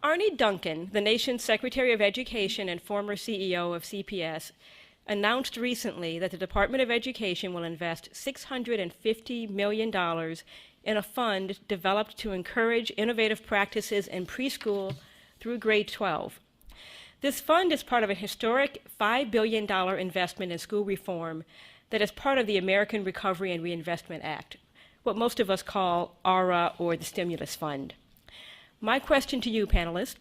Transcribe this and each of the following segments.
Arnie Duncan, the nation's Secretary of Education and former CEO of CPS, announced recently that the Department of Education will invest $650 million in a fund developed to encourage innovative practices in preschool through grade 12. This fund is part of a historic $5 billion investment in school reform that is part of the American Recovery and Reinvestment Act, what most of us call ARA, or the Stimulus Fund. My question to you, panelists,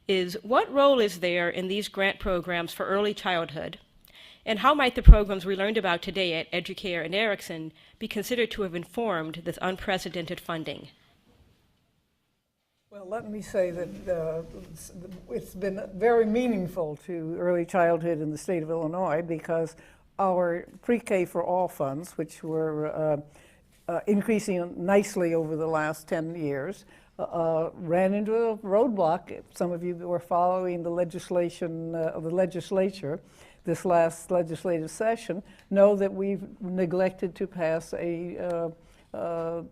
is what role is there in these grant programs for early childhood, and how might the programs we learned about today at Educare and Erickson be considered to have informed this unprecedented funding? Well, let me say that it's been very meaningful to early childhood in the state of Illinois, because our pre-K for all funds, which were increasing nicely over the last 10 years, ran into a roadblock. Some of you that were following the legislation of the legislature this last legislative session know that we've neglected to pass a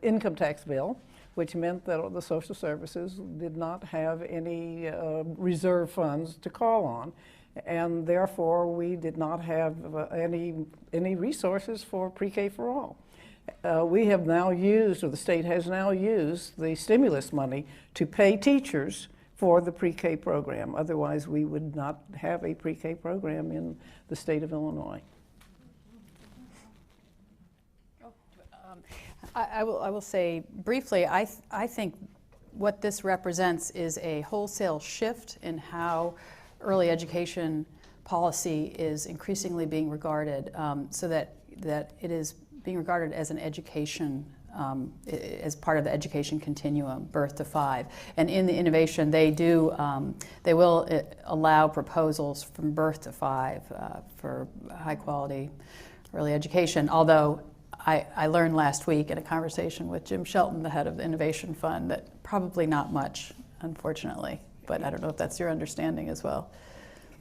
income tax bill, which meant that the social services did not have any reserve funds to call on. And therefore, we did not have any resources for pre-K for all. We have now used, or the state has now used, the stimulus money to pay teachers for the pre-K program. Otherwise, we would not have a pre-K program in the state of Illinois. I will say briefly, I think what this represents is a wholesale shift in how early education policy is increasingly being regarded, so that it is being regarded as an education, as part of the education continuum, birth to 5. And in the innovation, they will allow proposals from birth to 5 for high quality early education, although I learned last week in a conversation with Jim Shelton, the head of the Innovation Fund, that probably not much, unfortunately. But I don't know if that's your understanding as well.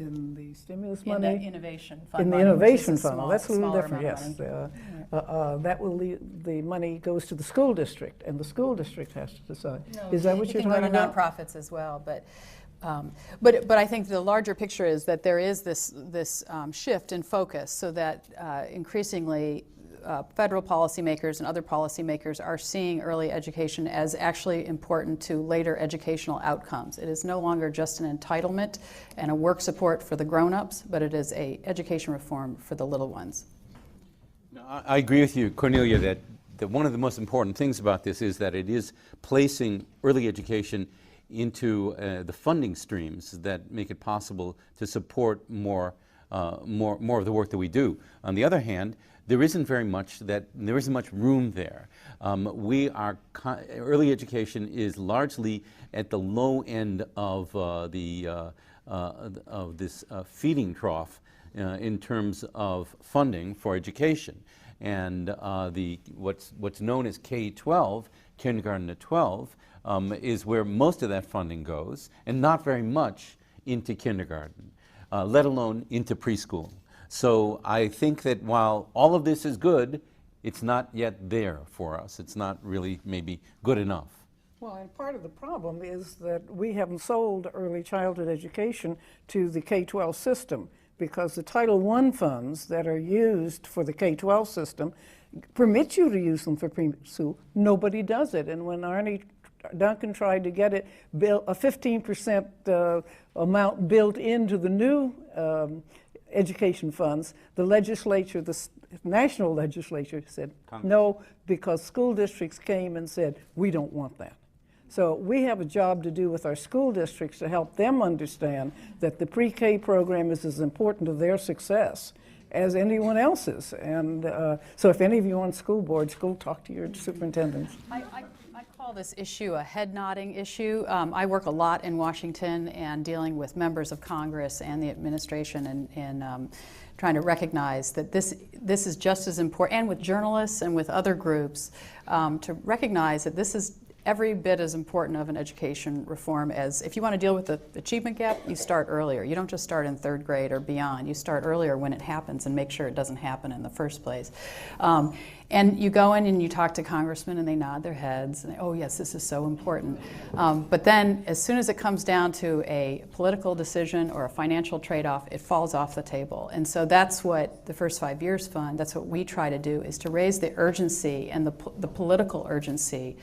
In the stimulus money? In the Innovation Fund. In the Innovation Fund, well, that's a little different, yes. That will the money goes to the school district, and the school district has to decide. No, is that what you're talking about? Nonprofits as well, but I think the larger picture is that there is this shift in focus, so that increasingly federal policymakers and other policymakers are seeing early education as actually important to later educational outcomes. It is no longer just an entitlement and a work support for the grown-ups, but it is an education reform for the little ones. I agree with you, Cornelia, that one of the most important things about this is that it is placing early education into the funding streams that make it possible to support more of the work that we do. On the other hand, there isn't much room there. Early education is largely at the low end of this feeding trough in terms of funding for education, and what's known as K-12, kindergarten to 12, is where most of that funding goes, and not very much into kindergarten, let alone into preschool. So I think that while all of this is good, it's not yet there for us. It's not really maybe good enough. Well, and part of the problem is that we haven't sold early childhood education to the K-12 system, because the Title I funds that are used for the K-12 system permit you to use them for preschool. Nobody does it. And when Arnie Duncan tried to get it, a 15% amount built into the new education funds, the legislature, the national legislature said no, because school districts came and said, we don't want that. So we have a job to do with our school districts to help them understand that the pre-K program is as important to their success as anyone else's. And so if any of you on school boards, go talk to your superintendents. I call this issue a head-nodding issue. I work a lot in Washington and dealing with members of Congress and the administration, and trying to recognize that this is just as important, and with journalists and with other groups, to recognize that this is every bit as important of an education reform as, if you want to deal with the achievement gap, you start earlier. You don't just start in 3rd grade or beyond. You start earlier when it happens and make sure it doesn't happen in the first place. And you go in and you talk to congressmen and they nod their heads and they, oh yes, this is so important. But then as soon as it comes down to a political decision or a financial trade-off, it falls off the table. And so that's what the First 5 Years Fund, that's what we try to do, is to raise the urgency and the political urgency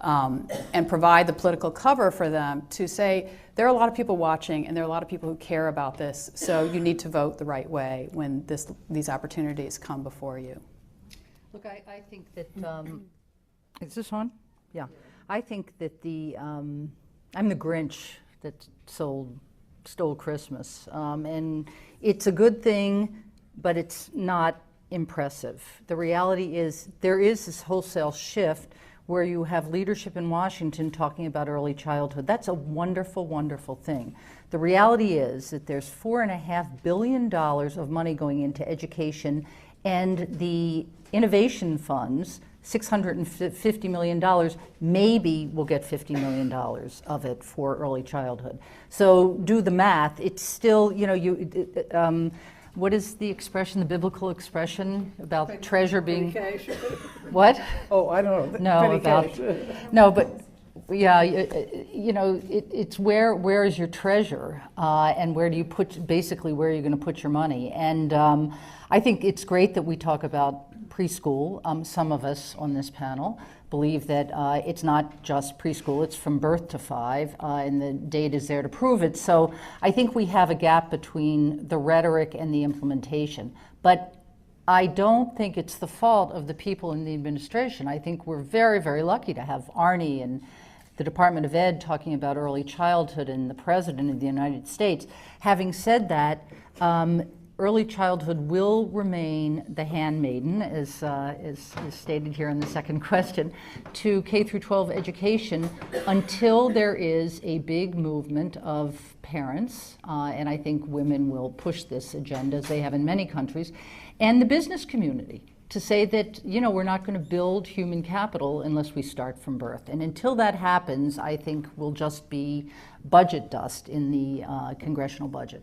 and provide the political cover for them to say, there are a lot of people watching and there are a lot of people who care about this, so you need to vote the right way when these opportunities come before you. Look, I think that, is this on? Yeah. I think that I'm the Grinch that stole Christmas. And it's a good thing, but it's not impressive. The reality is there is this wholesale shift where you have leadership in Washington talking about early childhood. That's a wonderful, wonderful thing. The reality is that there's $4.5 billion of money going into education, and the innovation funds, $650 million, maybe we'll get $50 million of it for early childhood. So do the math. It's still, you know, what is the expression, the biblical expression about treasure being? What? Oh, I don't know. No, about, no, but yeah, you know, it's where is your treasure, and where do you put, basically where are you going to put your money? And I think it's great that we talk about preschool. Some of us on this panel believe that it's not just preschool, it's from birth to 5, and the data is there to prove it. So I think we have a gap between the rhetoric and the implementation. But I don't think it's the fault of the people in the administration. I think we're very, very lucky to have Arnie and the Department of Ed talking about early childhood and the President of the United States. Having said that, early childhood will remain the handmaiden, as is stated here in the second question, to K through 12 education until there is a big movement of parents, and I think women will push this agenda, as they have in many countries, and the business community, to say that, you know, we're not going to build human capital unless we start from birth. And until that happens, I think we'll just be budget dust in the congressional budget.